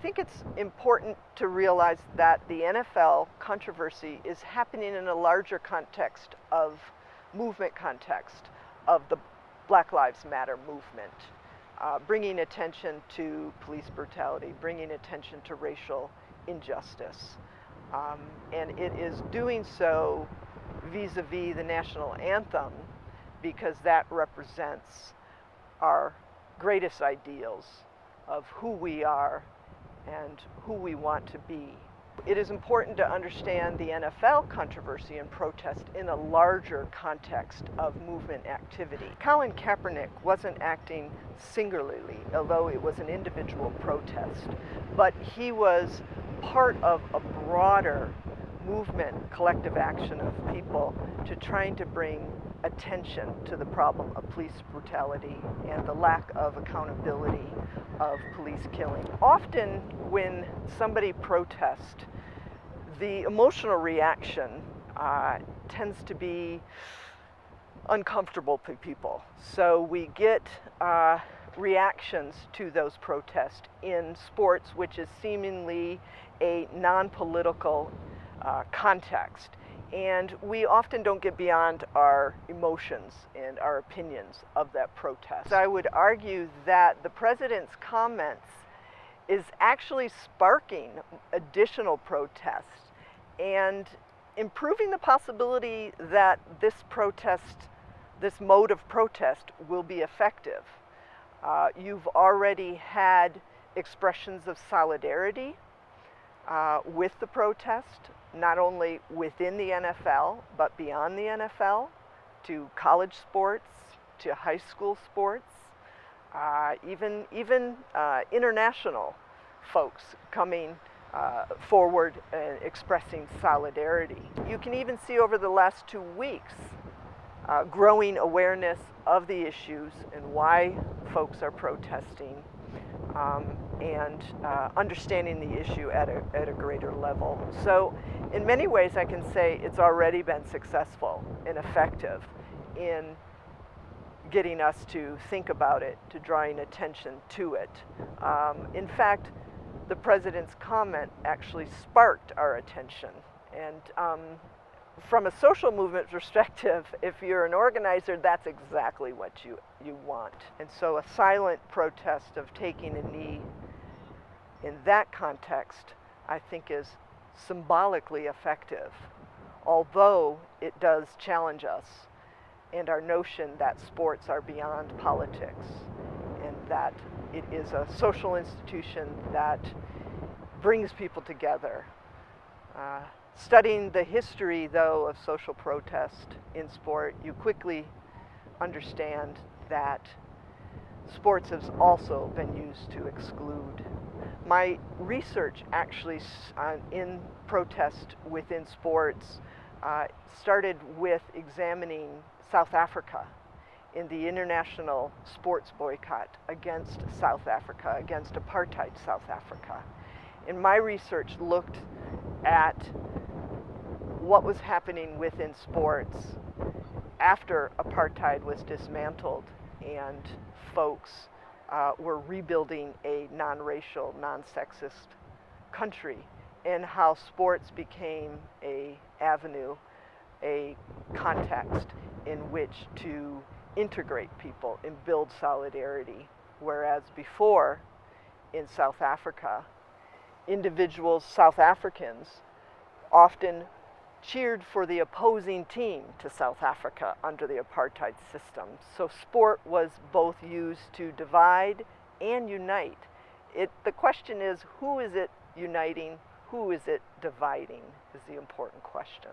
think it's important to realize that the NFL controversy is happening in a larger context of movement context of the Black Lives Matter movement, bringing attention to police brutality, bringing attention to racial injustice. And it is doing so vis-a-vis the national anthem because that represents our greatest ideals of who we are and who we want to be. It is important to understand the NFL controversy and protest in a larger context of movement activity. Colin Kaepernick wasn't acting singularly, although it was an individual protest, but he was part of a broader movement, collective action of people to trying to bring attention to the problem of police brutality and the lack of accountability of police killing. Often when somebody protests, the emotional reaction tends to be uncomfortable to people. So we get reactions to those protests in sports, which is seemingly a non-political context. And we often don't get beyond our emotions and our opinions of that protest. I would argue that the president's comments is actually sparking additional protests and improving the possibility that this mode of protest will be effective. You've already had expressions of solidarity with the protest, not only within the NFL, but beyond the NFL, to college sports, to high school sports, even international folks coming forward and expressing solidarity. You can even see over the last 2 weeks growing awareness of the issues and why folks are protesting, and understanding the issue at a greater level. So in many ways I can say it's already been successful and effective in getting us to think about it, to drawing attention to it. In fact, the president's comment actually sparked our attention. And from a social movement perspective, if you're an organizer, that's exactly what you want. And so a silent protest of taking a knee in that context, I think, is symbolically effective, although it does challenge us and our notion that sports are beyond politics and that it is a social institution that brings people together. Studying the history, though, of social protest in sport, you quickly understand that sports has also been used to exclude. My research actually in protest within sports started with examining South Africa in the international sports boycott against South Africa, against apartheid South Africa. And my research looked at what was happening within sports after apartheid was dismantled and folks were rebuilding a non-racial, non-sexist country, and how sports became an avenue, a context in which to integrate people and build solidarity. Whereas before, in South Africa, individuals, South Africans, often cheered for the opposing team to South Africa under the apartheid system. So sport was both used to divide and unite. The question is, who is it uniting? Who is it dividing is the important question.